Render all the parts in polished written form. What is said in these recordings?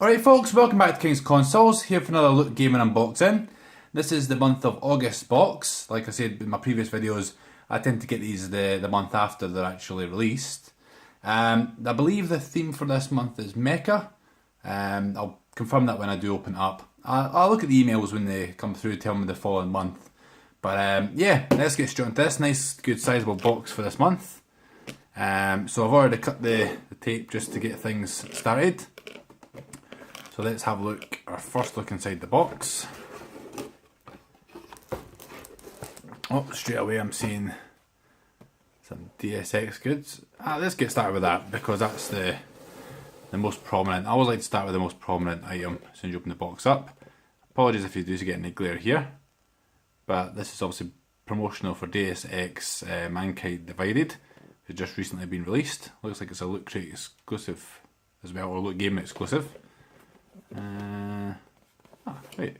Alright folks, welcome back to King's Consoles, here for another Look Gaming unboxing. This is the month of August box. Like I said in my previous videos, I tend to get these the month after they're actually released. I believe the theme for this month is MECHA. I'll confirm that when I do open it up. I'll look at the emails when they come through, tell me the following month. But yeah, let's get straight into this. Nice, good, sizable box for this month. So I've already cut the tape just to get things started. So let's have a look, our first look inside the box. Oh, straight away I'm seeing some DSX goods. Let's get started with that because that's the most prominent. I always like to start with the most prominent item as soon as you open the box up. Apologies if you do get any glare here, but this is obviously promotional for Deus Ex Mankind Divided, which has just recently been released. Looks like it's a Loot Crate exclusive as well, or Loot Gaming exclusive. Right.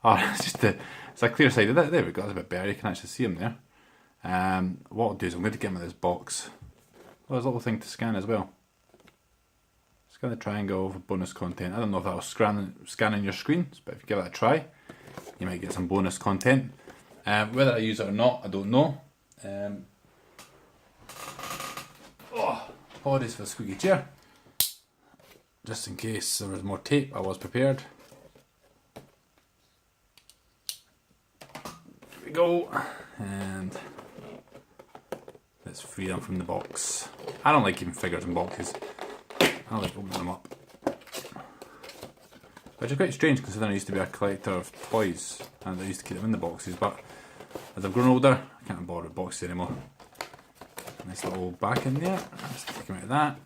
Oh, it's a clear side of it. There we go, that's a bit better, you can actually see them there. What I'll do is I'm going to get them in this box. Oh, there's a little thing to scan as well. Scan the triangle for bonus content. I don't know if that'll scan your screen, but if you give it a try, you might get some bonus content. Whether I use it or not, I don't know. Apologies for the squeaky chair. Just in case there was more tape, I was prepared. There we go, and let's free them from the box. I don't like keeping figures in boxes. I like opening them up. Which is quite strange considering I used to be a collector of toys and I used to keep them in the boxes, but as I've grown older, I can't bother with boxes anymore. Nice little back in there, let's take them out of that.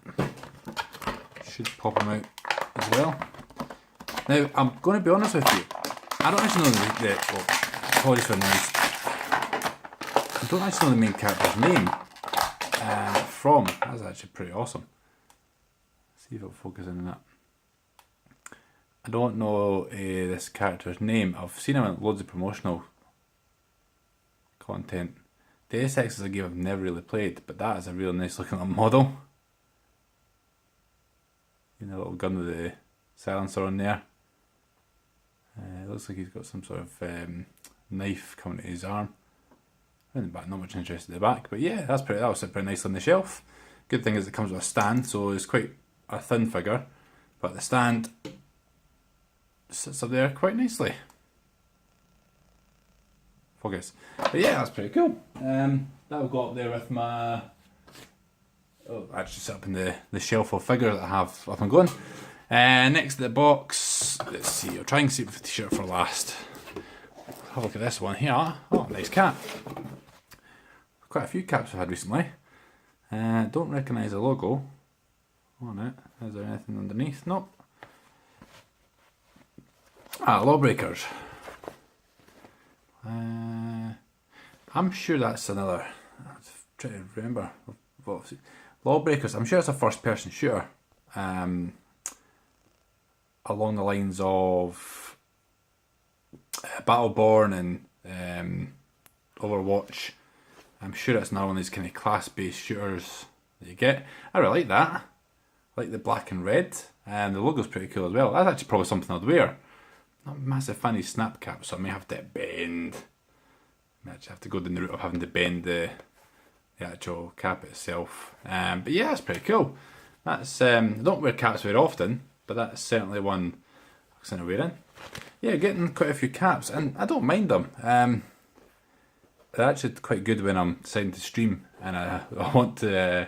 Should pop them out as well. Now, I'm going to be honest with you, I don't actually know apologies for the noise. I don't actually know the main character's name from. That's actually pretty awesome. See if it'll focus in on that. I don't know this character's name. I've seen him in loads of promotional content. Deus Ex is a game I've never really played, but that is a real nice looking little model. You know, a little gun with the silencer on there. It looks like he's got some sort of knife coming to his arm. In the back, not much interest in the back, but yeah, that'll sit pretty nice on the shelf. Good thing is it comes with a stand, so it's quite a thin figure, but the stand sits up there quite nicely. Focus. But yeah, that's pretty cool. That'll go up there with my... Oh, actually set up in the shelf of figures that I have up and going. Next to the box, let's see, I'll try and save the t-shirt for last. Have a look at this one here. Oh, nice cap. Quite a few caps I've had recently. Don't recognise the logo on it. Is there anything underneath? Nope. Lawbreakers. I'm sure that's another... I'm trying to remember. Lawbreakers, I'm sure it's a first person shooter. Along the lines of Battleborn and Overwatch. I'm sure it's another one of these kind of class based shooters that you get. I really like that. I like the black and red, and the logo's pretty cool as well. That's actually probably something I'd wear. Not a massive fan of snap caps, so I may have to bend. I may actually have to go down the route of having to bend the actual cap itself. But yeah, it's pretty cool. That's I don't wear caps very often, but that's certainly one I'm considering wearing. Yeah, getting quite a few caps, and I don't mind them. They're actually quite good when I'm deciding to stream and I want to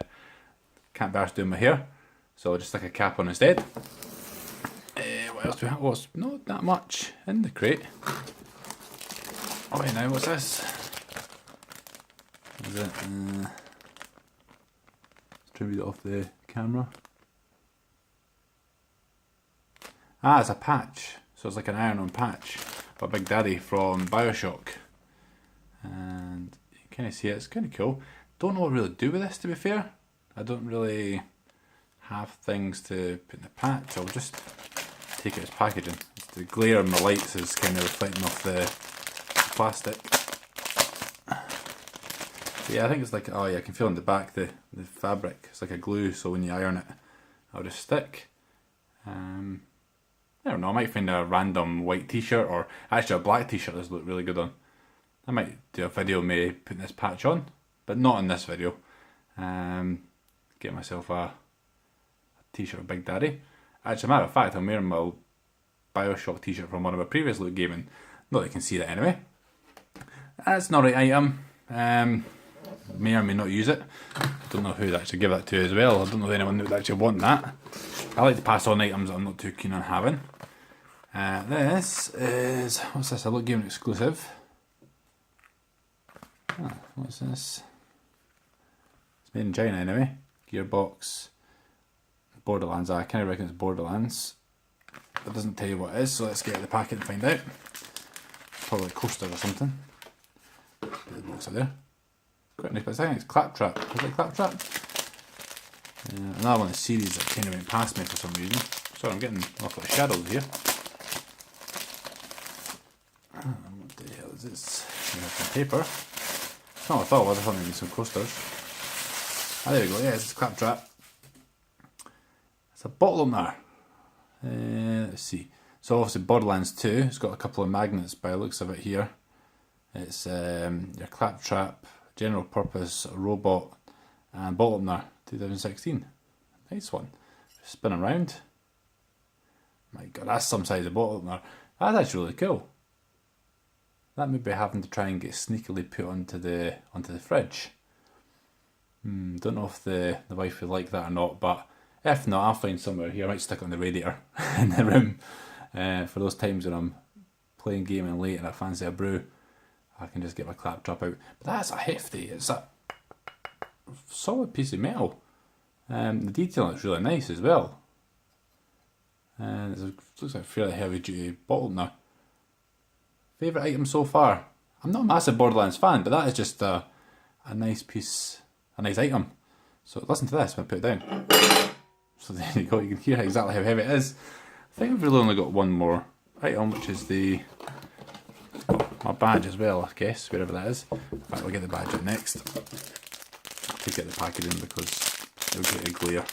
can't bear doing my hair, so I'll just stick a cap on instead. What else do we have? Well, it's not that much in the crate. Oh wait, now what's this? Is it? Let's try and read it off the camera. It's a patch. So it's like an iron-on patch by Big Daddy from Bioshock. And you can kind of see it, it's kind of cool. Don't know what to really do with this, to be fair. I don't really have things to put in the patch. I'll just take it as packaging. The glare on the lights is kind of reflecting off the plastic. But yeah, I think it's like, oh yeah, I can feel on the back the fabric. It's like a glue, so when you iron it, it'll just stick. I don't know, I might find a random white t-shirt, or actually a black t-shirt does look really good on. I might do a video maybe putting this patch on, but not in this video. Get myself a t-shirt of Big Daddy. Actually, as a matter of fact, I'm wearing my Bioshock t-shirt from one of my previous Loot Gaming. Not that you can see that anyway. That's not the right item. May or may not use it. Don't know who'd actually give that to as well. I don't know anyone who'd actually want that. I like to pass on items that I'm not too keen on having. This is, what's this? A Loot Gaming exclusive. What's this? It's made in China anyway. Gearbox. Borderlands. I kind of reckon it's Borderlands. It doesn't tell you what it is, so let's get out the packet and find out. Probably a coaster or something. Get the box out there. Quite nice, but I think it's Claptrap. Is it Claptrap? Another one of the series that kind of went past me for some reason. Sorry, I'm getting awful shadows here. What the hell is this? We have some paper. It's not what I thought, I thought maybe some coasters. Ah, there we go, yeah, it's Claptrap. It's a bottle opener. Let's see. So obviously Borderlands 2, it's got a couple of magnets by the looks of it here. It's your Claptrap, general purpose robot and bottle opener 2016. Nice one. Spin around. My god, that's some size of bottle opener. That's actually really cool. That may be having to try and get sneakily put onto the fridge. Don't know if the wife would like that or not, but if not, I'll find somewhere here. I might stick it on the radiator in the room for those times when I'm playing gaming late and I fancy a brew. I can just get my Claptrap out. But that's a hefty. It's a solid piece of metal. The detail is really nice as well. And it looks like a fairly heavy duty bottle opener. Favourite item so far? I'm not a massive Borderlands fan, but that is just a nice piece, a nice item. So listen to this when I put it down. So there you go, you can hear exactly how heavy it is. I think I've really only got one more item, which is my badge as well, I guess, wherever that is. In fact, we'll get the badge out next. I'll take out the packaging because it'll get a glare.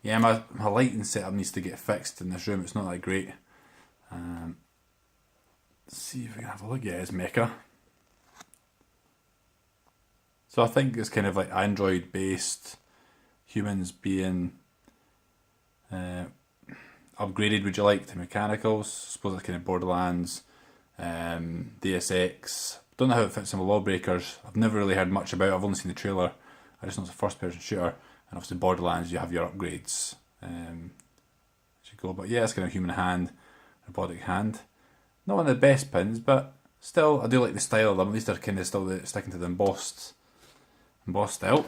Yeah, my lighting setup needs to get fixed in this room, it's not that great. Let's see if we can have a look. Yeah, it's MECHA. So I think it's kind of like Android based, humans being upgraded, would you like, to mechanicals. I suppose it's kind of Borderlands, Deus Ex. Don't know how it fits in with Lawbreakers. I've never really heard much about it. I've only seen the trailer. I just know it's a first person shooter. And obviously Borderlands, you have your upgrades as you go. But yeah, it's kind of human hand, robotic hand. Not one of the best pins, but still, I do like the style of them. At least they're kind of still sticking to the embossed style.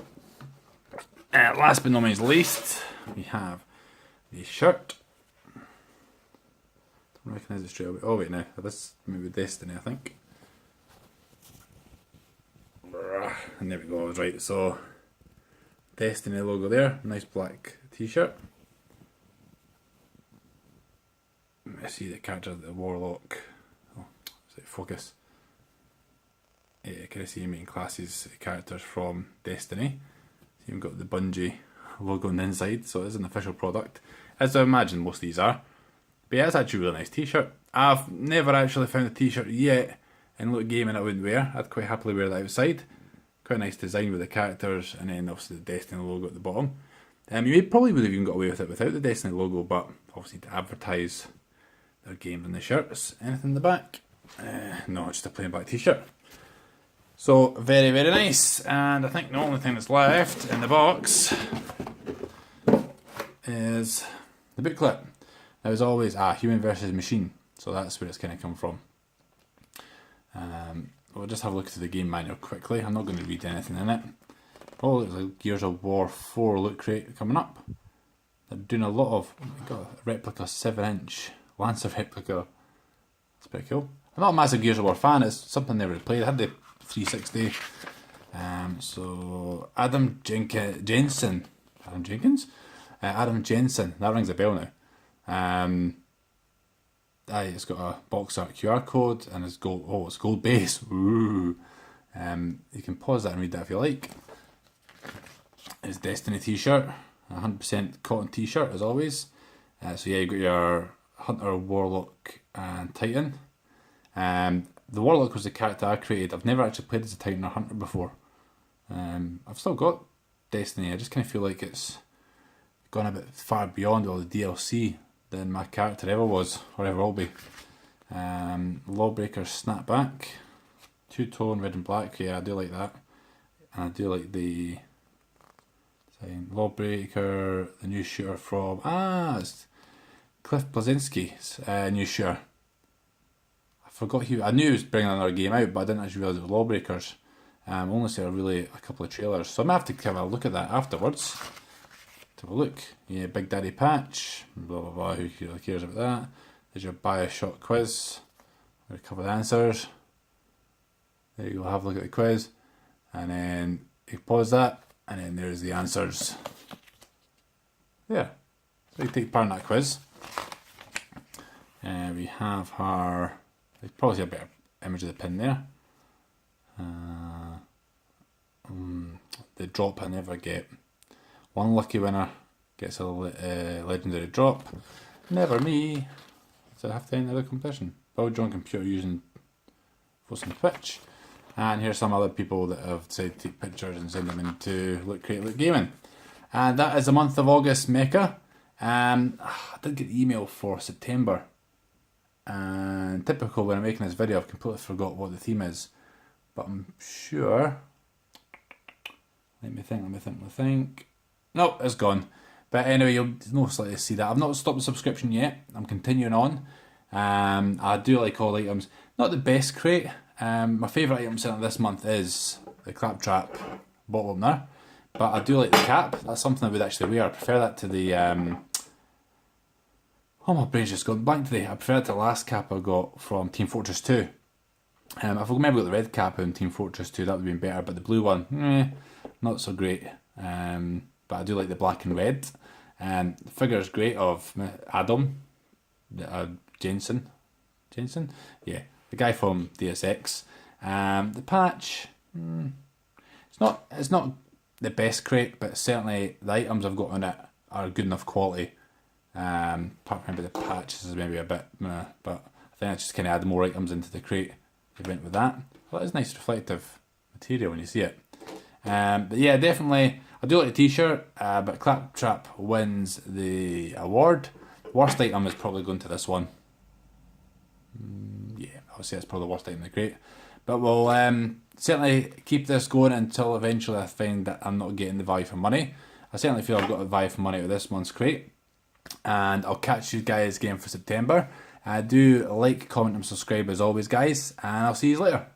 Last but not least, we have the shirt. Don't recognise it straight away. Oh wait, no, this is maybe Destiny, I think. And there we go, I was right. So, Destiny logo there, nice black t-shirt. I see the character, the Warlock. Oh, is it focus? Yeah, can I see main classes characters from Destiny. So you've got the Bungie logo on the inside, so it is an official product, as I imagine most of these are. But yeah, it's actually a really nice t-shirt. I've never actually found a t-shirt yet in Loot Gaming I wouldn't wear. I'd quite happily wear that outside. Quite a nice design with the characters, and then obviously the Destiny logo at the bottom. You probably would have even got away with it without the Destiny logo, but obviously to advertise their games on the shirts. Anything in the back? No, just a plain black t-shirt. So very, very nice. And I think the only thing that's left in the box is the booklet. Now as always, human versus machine. So that's where it's kind of come from. We'll just have a look at the game manual quickly. I'm not going to read anything in it. Oh, there's a Gears of War 4 loot crate coming up. They're doing a lot of, oh my god, replica 7-inch Lancer replica. That's pretty cool. I'm not a massive Gears of War fan, it's something I never played. I had the 360. So Adam Jensen. Adam Jenkins? Adam Jensen. That rings a bell now. It's got a box art QR code and it's gold. Oh, it's gold base. Ooh. You can pause that and read that if you like. It's Destiny t-shirt, 100% cotton t-shirt as always. So yeah, you got your Hunter, Warlock, and Titan. The Warlock was the character I created. I've never actually played as a Titan or Hunter before. I've still got Destiny. I just kind of feel like it's gone a bit far beyond all the DLC than my character ever was, or ever will be. Lawbreaker Snapback. Two-tone, red and black. Yeah, I do like that. And I do like the Lawbreaker, the new shooter from... it's Cliff Blazinski's new shooter. I forgot I knew he was bringing another game out, but I didn't actually realise it was Lawbreakers. Only saw a couple of trailers, so I might have to have a look at that afterwards. To have a look. Yeah, Big Daddy Patch, blah blah blah, who really cares about that? There's your Bioshock quiz. We'll cover the answers. There you go, have a look at the quiz. And then you pause that, and then there's the answers. Yeah, so you take part in that quiz. We have her, there's probably a better image of the pin there. The drop I never get. One lucky winner gets a legendary drop. Never me. So I have to enter the competition. Build your own computer using post on Twitch. And here's some other people that have decided to take pictures and send them into Look Create Look Gaming. And that is the month of August MECHA. I did get the email for September. And typical when I'm making this video, I've completely forgot what the theme is. But I'm sure... Let me think. Nope, it's gone. But anyway, you'll most likely see that. I've not stopped the subscription yet. I'm continuing on. I do like all items. Not the best crate. My favourite item set this month is the Claptrap bottle opener. But I do like the cap. That's something I would actually wear. I prefer that to the... oh, my brain's just gone blank today. I prefer it to the last cap I got from Team Fortress 2. If I maybe got the red cap in Team Fortress 2, that would have been better. But the blue one, not so great. But I do like the black and red. The figure is great of Adam Jensen. Yeah, the guy from DSX. The patch, it's not the best crate, but certainly the items I've got on it are good enough quality. Apart from maybe the patch is maybe a bit, but I think I just kind of add more items into the crate. We went with that. Well, that is nice reflective material when you see it. But yeah, definitely, I do like the t-shirt, but Claptrap wins the award. Worst item is probably going to this one. Yeah, I would say it's probably the worst item in the crate. But we'll certainly keep this going until eventually I find that I'm not getting the value for money. I certainly feel I've got the value for money out of this month's crate. And I'll catch you guys again for September. Do like, comment and subscribe as always, guys. And I'll see you later.